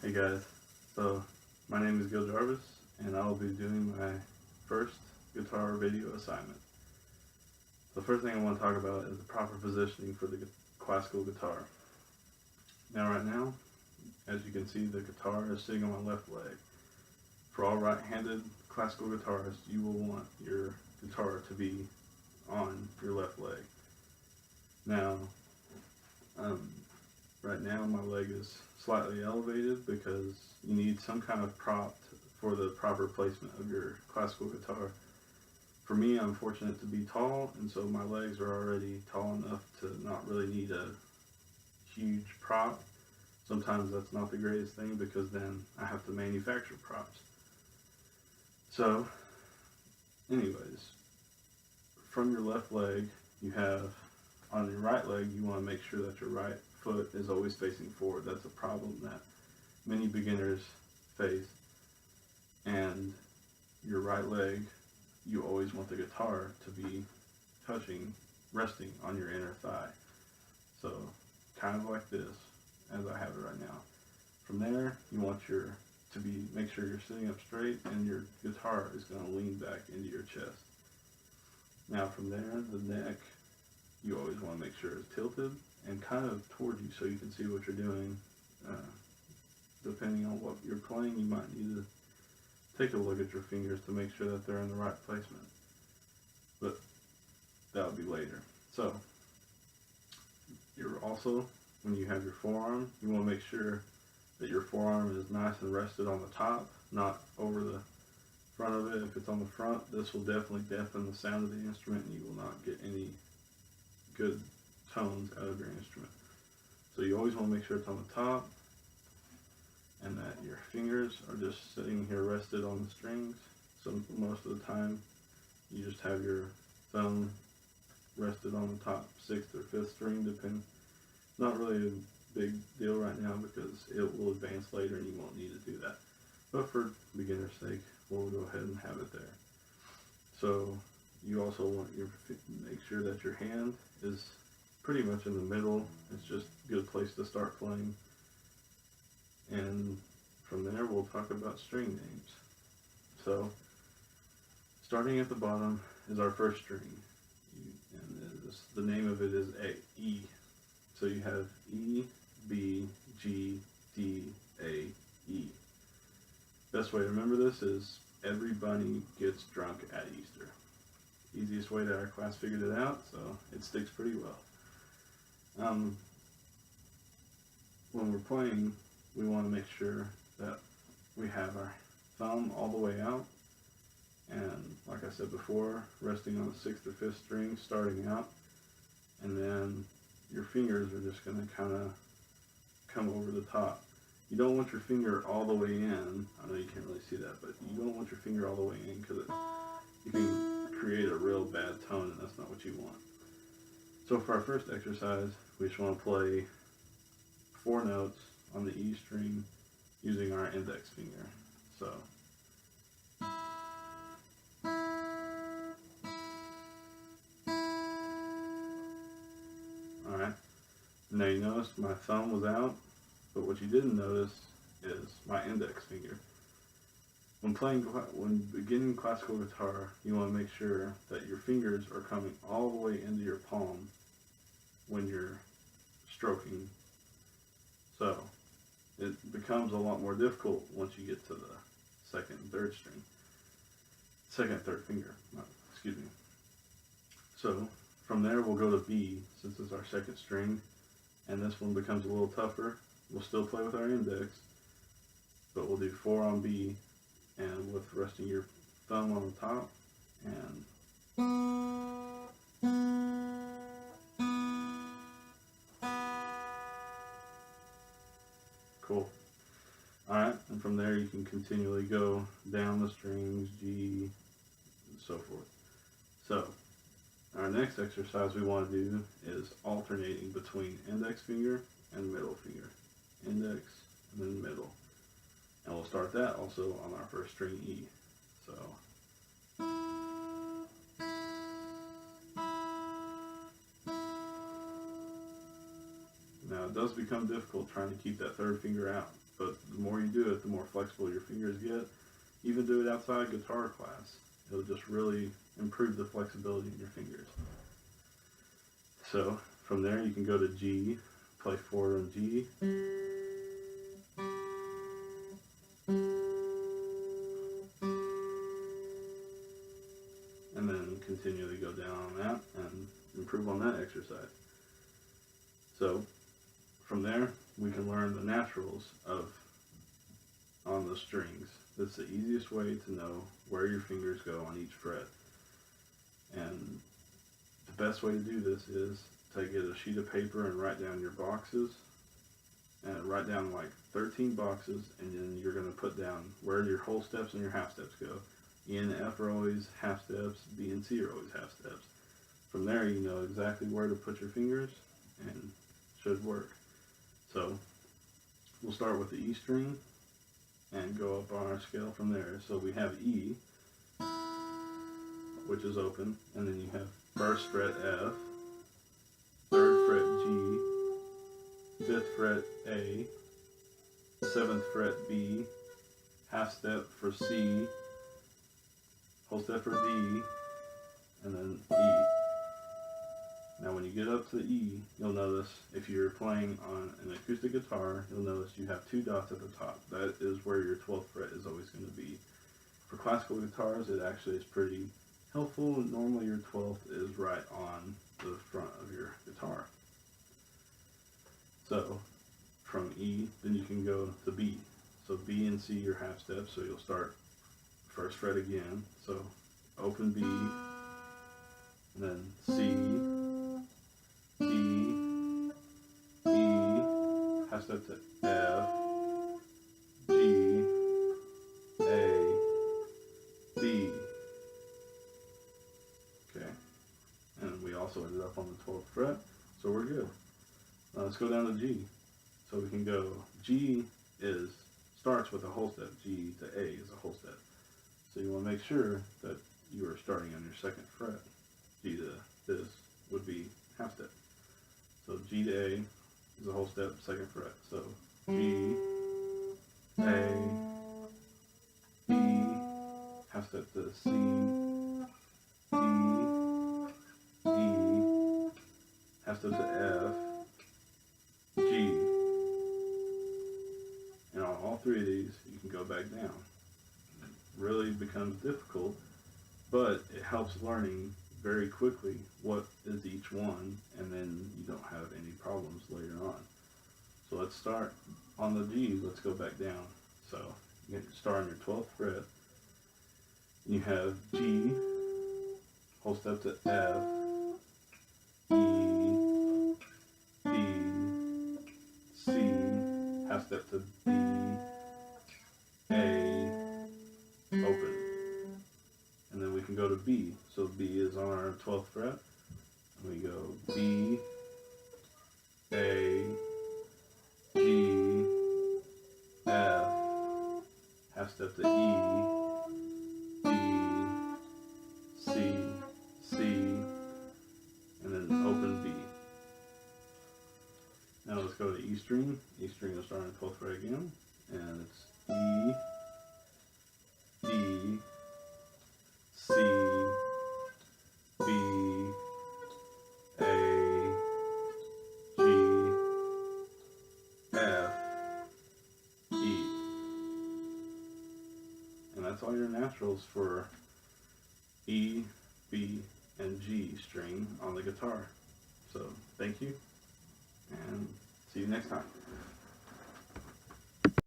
Hey guys, so my name is Gil Jarvis and I'll be doing my first guitar video assignment. The first thing I want to talk about is the proper positioning for the classical guitar. Now right now, as you can see, the guitar is sitting on my left leg. For all right-handed classical guitarists, you will want your guitar to be on your left leg. Now, right now my leg is slightly elevated because you need some kind of prop for the proper placement of your classical guitar. For me, I'm fortunate to be tall, and so my legs are already tall enough to not really need a huge prop. Sometimes that's not the greatest thing because then I have to manufacture props. So, anyways, from your left leg, you have, on your right leg, you want to make sure that your right foot is always facing forward. That's a problem that many beginners face. And your right leg, you always want the guitar to be resting on your inner thigh. So, kind of like this, as I have it right now. From there, you want make sure you're sitting up straight and your guitar is going to lean back into your chest. Now from there, the neck, you always want to make sure it's tilted and kind of toward you so you can see what you're doing. Depending on what you're playing, you might need to take a look at your fingers to make sure that they're in the right placement. But that'll be later. So, you're also, when you have your forearm, you want to make sure that your forearm is nice and rested on the top, not over the front of it. If it's on the front, this will definitely deafen the sound of the instrument and you will not get any good tones out of your instrument. So you always want to make sure it's on the top and that your fingers are just sitting here rested on the strings. So most of the time you just have your thumb rested on the top 6th or 5th string, depending. Not really a big deal right now because it will advance later and you won't need to do that. But for beginner's sake, we'll go ahead and have it there. So you also want make sure that your hand is pretty much in the middle. It's just a good place to start playing. And from there, we'll talk about string names. So, starting at the bottom is our first string. And the name of it is E. So you have E, B, G, D, A, E. Best way to remember this is every bunny gets drunk at Easter. Easiest way that our class figured it out, so it sticks pretty well. When we're playing, we want to make sure that we have our thumb all the way out, and like I said before, resting on the 6th or 5th string starting out, and then your fingers are just going to kind of come over the top. You don't want your finger all the way in. I know you can't really see that, but you don't want your finger all the way in because you can create a real bad tone, and that's not what you want. So for our first exercise, we just want to play 4 notes on the E string using our index finger. So, alright, now you noticed my thumb was out, but what you didn't notice is my index finger. When beginning classical guitar, you want to make sure that your fingers are coming all the way into your palm when you're stroking. So, it becomes a lot more difficult once you get to the 2nd and 3rd string. 2nd and 3rd finger, excuse me. So, from there we'll go to B, since it's our 2nd string, and this one becomes a little tougher. We'll still play with our index, but we'll do 4 on B, and with resting your thumb on the top, and cool. Alright, and from there you can continually go down the strings, G, and so forth. So, our next exercise we want to do is alternating between index finger and middle finger. Index, and then middle. And we'll start that also on our first string E. So, now it does become difficult trying to keep that 3rd finger out. but the more you do it, the more flexible your fingers get. Even do it outside guitar class. It'll just really improve the flexibility in your fingers. So from there you can go to G, play forward on G. And then continually go down on that and improve on that exercise. So from there we can learn the naturals on the strings. That's the easiest way to know where your fingers go on each fret. And the best way to do this is to get a sheet of paper and write down your boxes, and write down like 13 boxes, and then you're going to put down where your whole steps and your half steps go. E and F are always half steps, B and C are always half steps. From there you know exactly where to put your fingers, and it should work. So we'll start with the E string and go up on our scale from there. So we have E, which is open, and then you have first fret F, third fret G, fifth fret A, seventh fret B, half step for C, whole step for D, and then E. Now when you get up to the E, you'll notice, if you're playing on an acoustic guitar, you'll notice you have two dots at the top. That is where your 12th fret is always going to be. For classical guitars, it actually is pretty helpful. Normally your 12th is right on the front of your guitar. So from E, then you can go to B. So B and C are half steps, so you'll start first fret again. So open B, and then C, D, E, half step to F, G, A, B. Okay, and we also ended up on the 12th fret, so we're good. Now let's go down to G. So we can go, G starts with a whole step, G to A is a whole step. So you want to make sure that you are starting on your second fret. G to this would be half step. So G to A is a whole step, second fret. So G, A, B, half step to C, D, E, half step to F, G. And on all three of these, you can go back down. It really becomes difficult, but it helps learning very quickly what is each one, and then you don't have any problems later on. So let's start on the G's. Let's go back down. So you start on your 12th fret. You have G, whole step to F, E, B, C, half step to B, A, open. And then we can go to B. So B is on our 12th fret. And we go B, A, G, F, half step to E, B, C, C, and then open B. Now let's go to E string. E string will start on the 12th fret again, and it's E, D, C, B, A, G, F, E. And that's all your naturals for E, B, and G string on the guitar. So thank you, and see you next time.